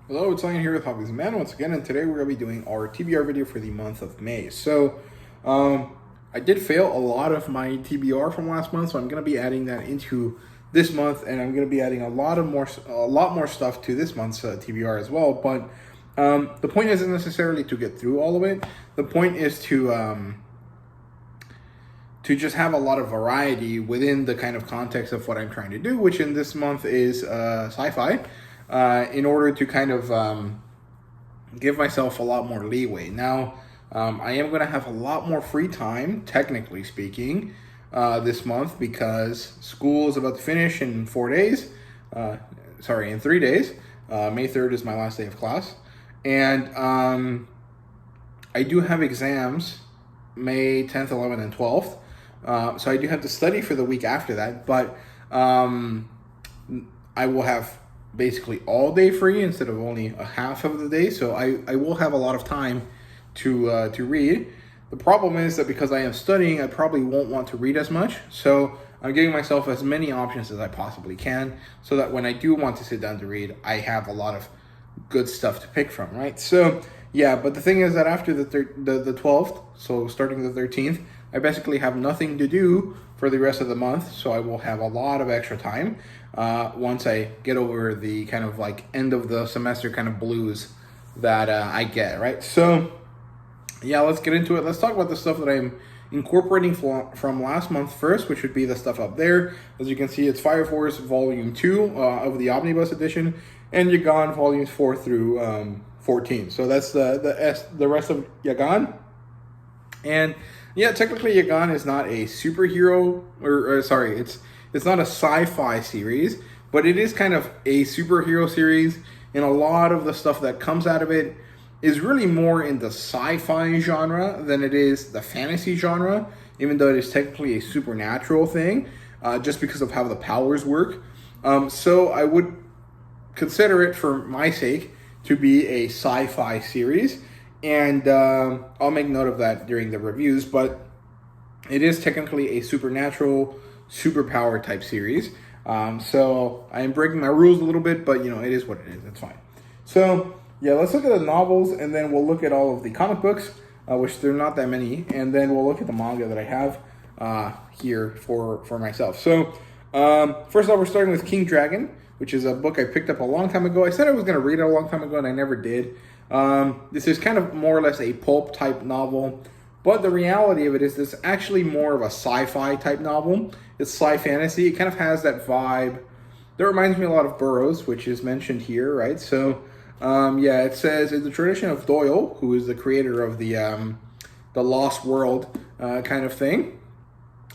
Hello, it's Ian here with HobbiesofaMan once again, and today we're going to be doing our TBR video for the month of May. So, I did fail a lot of my TBR from last month, so I'm going to be adding that into this month, and I'm going to be adding a lot more stuff to this month's TBR as well. But the point isn't necessarily to get through all of it. The point is to just have a lot of variety within the kind of context of what I'm trying to do, which in this month is sci-fi. In order to kind of give myself a lot more leeway. Now, I am going to have a lot more free time, technically speaking, this month because school is about to finish in 4 days. In 3 days. May 3rd is my last day of class. And I do have exams May 10th, 11th, and 12th. So I do have to study for the week after that, but I will have basically all day free instead of only a half of the day, so I will have a lot of time to read. The problem is that because I am studying, I probably won't want to read as much, so I'm giving myself as many options as I possibly can, so that when I do want to sit down to read, I have a lot of good stuff to pick from, right? So yeah, but the thing is that after the 12th, so starting the 13th, I basically have nothing to do for the rest of the month, so I will have a lot of extra time once I get over the kind of like end of the semester kind of blues that I get, right? So yeah, let's get into it. Let's talk about the stuff that I'm incorporating from last month first, which would be the stuff up there. As you can see, it's Fire Force Volume 2 of the Omnibus Edition, and Yagan Volumes 4 through 14. So that's the rest of Yagan. And yeah, technically Yagan is not a superhero, it's not a sci-fi series, but it is kind of a superhero series, and a lot of the stuff that comes out of it is really more in the sci-fi genre than it is the fantasy genre, even though it is technically a supernatural thing, just because of how the powers work. So I would consider it, for my sake, to be a sci-fi series, and I'll make note of that during the reviews, but it is technically a supernatural, superpower type series. So I am breaking my rules a little bit, but you know, it is what it is. It's fine. So yeah, let's look at the novels, and then we'll look at all of the comic books, which there are not that many, and then we'll look at the manga that I have here for myself. So first off, we're starting with King Dragon, which is a book I picked up a long time ago. I said I was going to read it a long time ago, and I never did. This is kind of more or less a pulp type novel, but the reality of it is this actually more of a sci-fi type novel. It's sci-fantasy. It kind of has that vibe that reminds me a lot of Burroughs, which is mentioned here, right? So yeah, it says, in the tradition of Doyle, who is the creator of the Lost World kind of thing,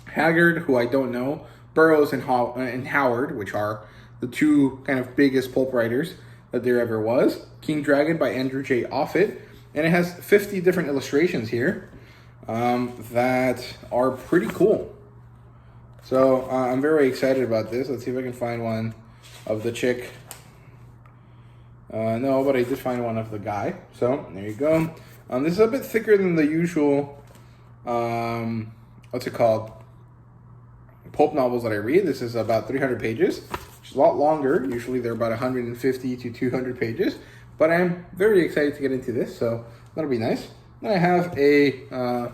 Haggard, who I don't know, Burroughs and Howard, which are the two kind of biggest pulp writers that there ever was. King Dragon by Andrew J. Offutt, and it has 50 different illustrations here that are pretty cool. So I'm very excited about this. Let's see if I can find one of the chick. No, but I did find one of the guy. So there you go. This is a bit thicker than the usual, what's it called, pulp novels that I read. This is about 300 pages, which is a lot longer. Usually they're about 150 to 200 pages. But I'm very excited to get into this, so that'll be nice. Then I have a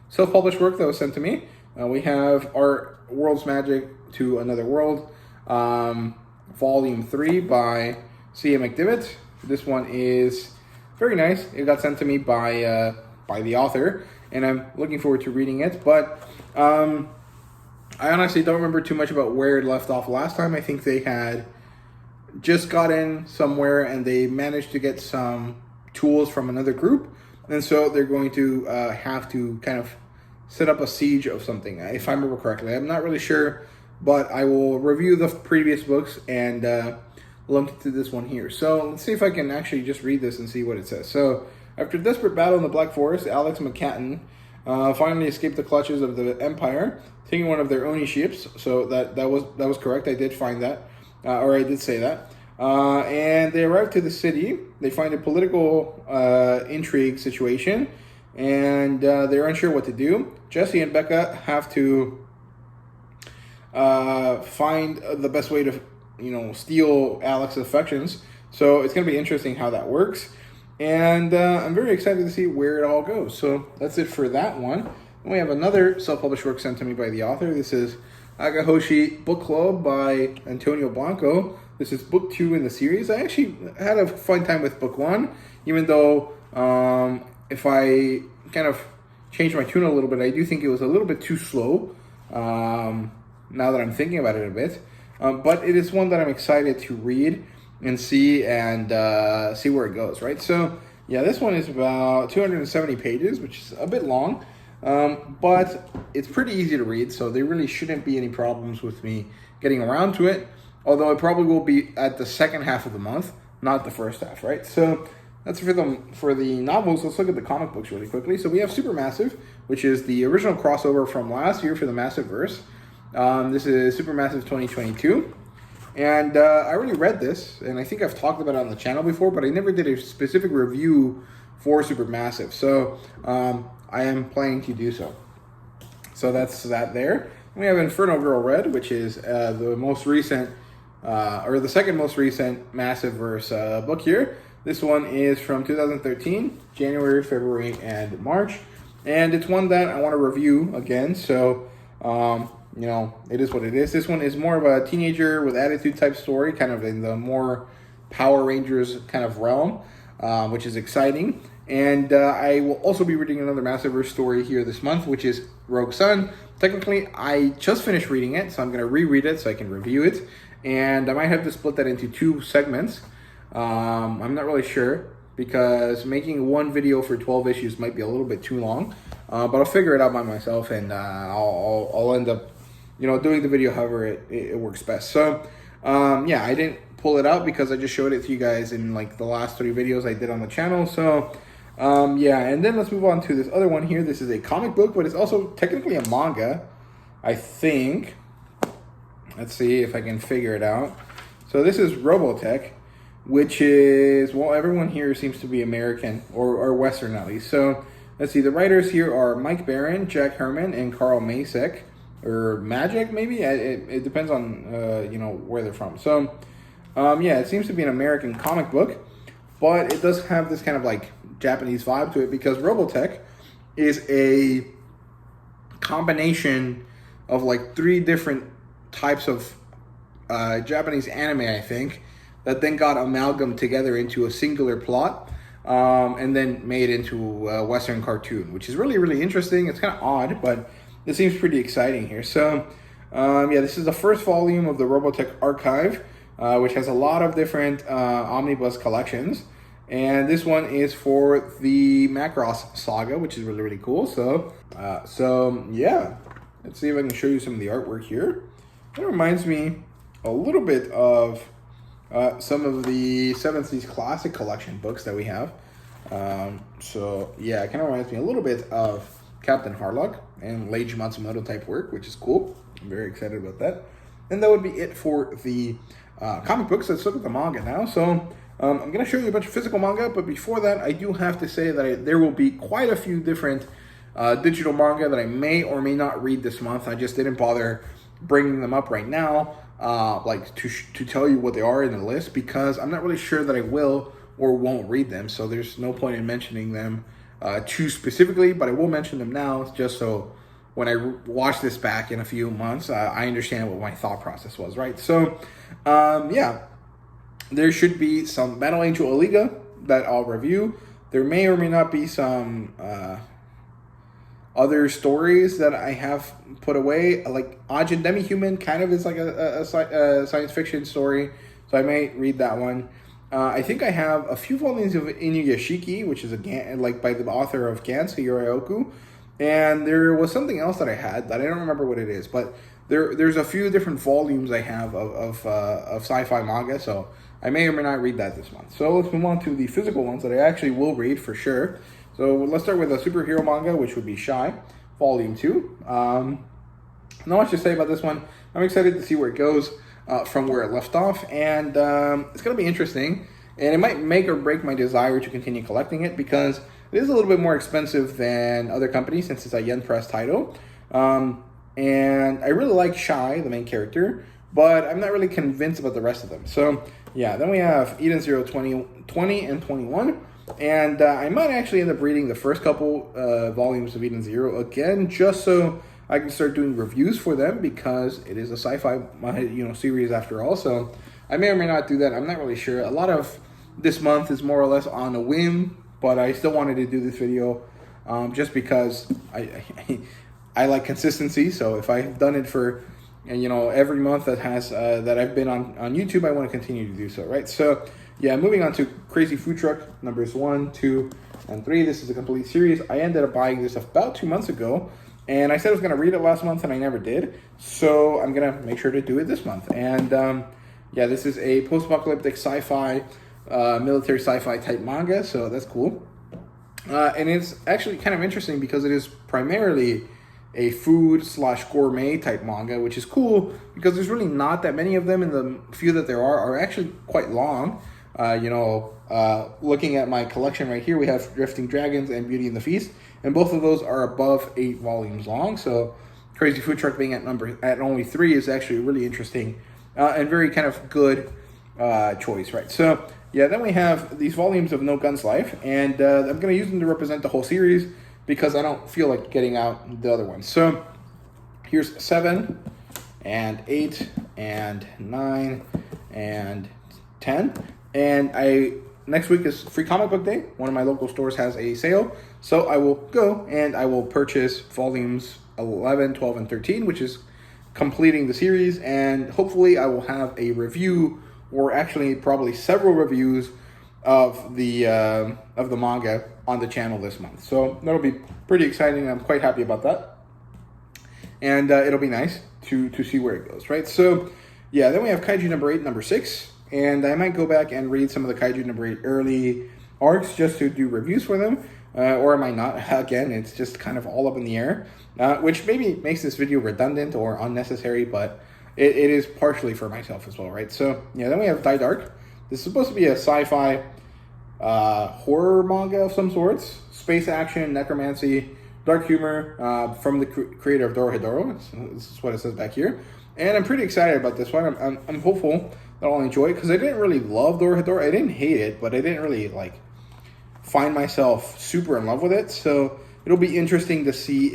self-published work that was sent to me. We have Our World's Magic to Another World, Volume 3 by C.M. McDivitt. This one is very nice. It got sent to me by the author, and I'm looking forward to reading it. But I honestly don't remember too much about where it left off last time. I think they had just got in somewhere, and they managed to get some tools from another group, and so they're going to have to kind of set up a siege of something, if I remember correctly. I'm not really sure, but I will review the previous books and link to this one here. So let's see if I can actually just read this and see what it says. So after a desperate battle in the Black Forest, Alex McCatton finally escaped the clutches of the Empire, taking one of their Oni ships. So that was correct. I did find that. Or I did say that. And they arrive to the city. They find a political intrigue situation, and they're unsure what to do. Jesse and Becca have to find the best way to, steal Alex's affections So it's going to be interesting how that works. And I'm very excited to see where it all goes. So that's it for that one. And we have another self-published work sent to me by the author. This is Agahoshi Book Club by Antonio Blanco. This is book 2 in the series. I actually had a fun time with book 1, even though if I kind of changed my tune a little bit, I do think it was a little bit too slow, now that I'm thinking about it a bit. But it is one that I'm excited to read and see where it goes, right? So, yeah, this one is about 270 pages, which is a bit long, but it's pretty easy to read, so there really shouldn't be any problems with me getting around to it, although it probably will be at the second half of the month, not the first half, right? So that's for the novels. Let's look at the comic books really quickly. So we have Supermassive, which is the original crossover from last year for the Massiveverse. This is Supermassive 2022. And I already read this, and I think I've talked about it on the channel before, but I never did a specific review for Supermassive. So I am planning to do so. So that's that there. We have Inferno Girl Red, which is the most recent, or the second most recent Massiveverse book here. This one is from 2013, January, February, and March. And it's one that I want to review again, so you know, it is what it is. This one is more of a teenager with attitude type story, kind of in the more Power Rangers kind of realm, which is exciting. And I will also be reading another Massiveverse story here this month, which is Rogue Sun. Technically, I just finished reading it, so I'm going to reread it so I can review it. And I might have to split that into 2 segments. I'm not really sure, because making one video for 12 issues might be a little bit too long. But I'll figure it out by myself, and I'll end up, you know, doing the video however it works best. So, yeah, I didn't pull it out because I just showed it to you guys in like the last 3 videos I did on the channel. So, yeah, and then let's move on to this other one here. This is a comic book, but it's also technically a manga, I think. Let's see if I can figure it out. So this is Robotech, which is, well, everyone here seems to be American or Western at least. So let's see, the writers here are Mike Barron, Jack Herman, and Carl Macek, or Magic maybe. It depends on you know, where they're from. So yeah, it seems to be an American comic book, but it does have this kind of like Japanese vibe to it, because Robotech is a combination of like 3 different types of Japanese anime, I think, that then got amalgamated together into a singular plot, and then made into a Western cartoon, which is really, really interesting. It's kind of odd, but it seems pretty exciting here. So, yeah, this is the first volume of the Robotech Archive, which has a lot of different omnibus collections. And this one is for the Macross saga, which is really, really cool. So, yeah, let's see if I can show you some of the artwork here. It reminds me a little bit of some of the 7th Seas Classic Collection books that we have. So, yeah, it kind of reminds me a little bit of Captain Harlock and Leiji Matsumoto type work, which is cool. I'm very excited about that. And that would be it for the comic books. Let's look at the manga now. So, I'm going to show you a bunch of physical manga, but before that, I do have to say that there will be quite a few different digital manga that I may or may not read this month. I just didn't bother bringing them up right now, like to tell you what they are in the list, because I'm not really sure that I will or won't read them. So there's no point in mentioning them too specifically, but I will mention them now, just so when I watch this back in a few months, I understand what my thought process was, right? So, yeah. There should be some Battle Angel Aliga that I'll review. There may or may not be some other stories that I have put away. Like Ajin Demi-Human kind of is like a science fiction story, so I may read that one. I think I have a few volumes of Inuyashiki, which is like by the author of Gans Yorioku. And there was something else that I had that I don't remember what it is, but there's a few different volumes I have of sci-fi manga, so I may or may not read that this month. So let's move on to the physical ones that I actually will read for sure. So let's start with a superhero manga, which would be Shy, Volume 2. Not much to say about this one. I'm excited to see where it goes from where it left off, and it's going to be interesting, and it might make or break my desire to continue collecting it, because it is a little bit more expensive than other companies since it's a Yen Press title. And I really like Shy, the main character, but I'm not really convinced about the rest of them. So Yeah, then we have Eden 0, 20, 20 and 21. And I might actually end up reading the first couple volumes of Eden 0 again, just so I can start doing reviews for them, because it is a sci-fi series after all. So I may or may not do that. I'm not really sure. A lot of this month is more or less on a whim, but I still wanted to do this video just because I like consistency. So if I've done it for every month that has that I've been on YouTube, I want to continue to do so, right? So yeah, moving on to Crazy Food Truck numbers 1, 2, and 3. This is a complete series. I ended up buying this about 2 months ago, and I said I was going to read it last month, and I never did. So I'm going to make sure to do it this month. And yeah, this is a post-apocalyptic sci-fi, military sci-fi type manga, so that's cool. And it's actually kind of interesting because it is primarily a food/gourmet type manga, which is cool because there's really not that many of them, and the few that there are actually quite long. Looking at my collection right here, we have Drifting Dragons and Beauty and the Feast, and both of those are above 8 volumes long. So Crazy Food Truck being at only 3 is actually a really interesting and very kind of good choice, right? So yeah, then we have these volumes of No Guns Life, and I'm going to use them to represent the whole series because I don't feel like getting out the other ones. So here's 7 and 8 and 9 and 10. And next week is Free Comic Book Day. One of my local stores has a sale, so I will go and I will purchase volumes 11, 12, and 13, which is completing the series, and hopefully I will have a review, or actually probably several reviews of the manga on the channel this month. So that'll be pretty exciting. I'm quite happy about that, and it'll be nice to see where it goes, right? So yeah, then we have Kaiju number 8, number 6. And I might go back and read some of the Kaiju number 8 early arcs just to do reviews for them. Or I might not. Again, it's just kind of all up in the air. Which maybe makes this video redundant or unnecessary, but it is partially for myself as well, right? So, yeah, then we have Die Dark. This is supposed to be a sci-fi horror manga of some sorts. Space action, necromancy, dark humor from the creator of Dorohedoro. This is what it says back here. And I'm pretty excited about this one. I'm hopeful that I'll enjoy it, because I didn't really love Dorohedoro. I didn't hate it, but I didn't really find myself super in love with it. So it'll be interesting to see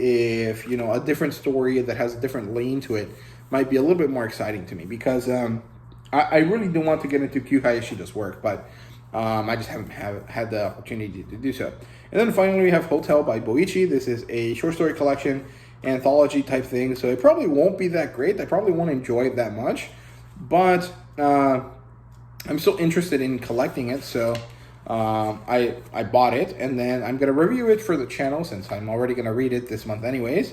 if a different story that has a different lane to it might be a little bit more exciting to me, because I really do want to get into Kyu Hayashida's work, but I just haven't had the opportunity to do so. And then finally we have Hotel by Boichi. This is a short story collection, anthology type thing, so it probably won't be that great. I probably won't enjoy it that much, but I'm still interested in collecting it, so I bought it, and then I'm going to review it for the channel since I'm already going to read it this month anyways,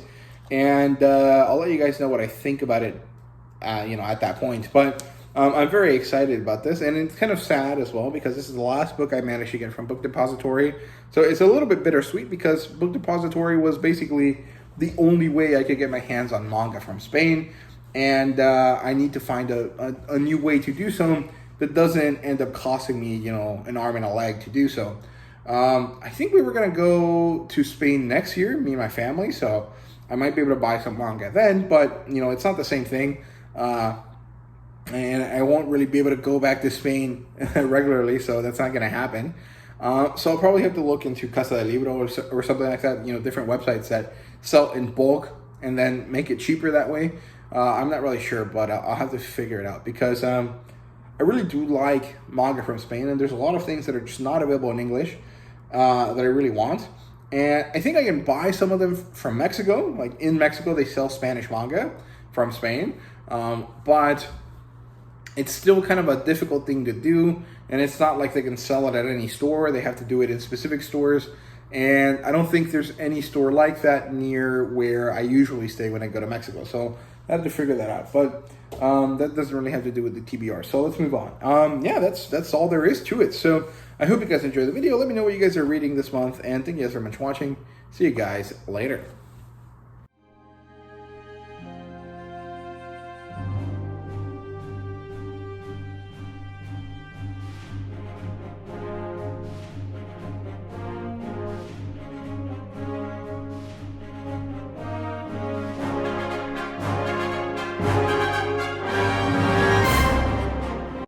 and I'll let you guys know what I think about it at that point. But I'm very excited about this, and it's kind of sad as well because this is the last book I managed to get from Book Depository, so it's a little bit bittersweet because Book Depository was basically the only way I could get my hands on manga from Spain. And I need to find a new way to do so that doesn't end up costing me, an arm and a leg to do so. I think we were going to go to Spain next year, me and my family, so I might be able to buy some manga then, but, it's not the same thing. And I won't really be able to go back to Spain regularly, so that's not going to happen. So I'll probably have to look into Casa del Libro or something like that, different websites that sell in bulk and then make it cheaper that way. I'm not really sure, but I'll have to figure it out, because I really do like manga from Spain, and there's a lot of things that are just not available in English that I really want. And I think I can buy some of them from Mexico. Like in Mexico, they sell Spanish manga from Spain, but it's still kind of a difficult thing to do, and it's not like they can sell it at any store. They have to do it in specific stores, and I don't think there's any store like that near where I usually stay when I go to Mexico. So I have to figure that out, but that doesn't really have to do with the TBR. So let's move on. Yeah, that's all there is to it. So I hope you guys enjoyed the video. Let me know what you guys are reading this month, and thank you guys very much for watching. See you guys later.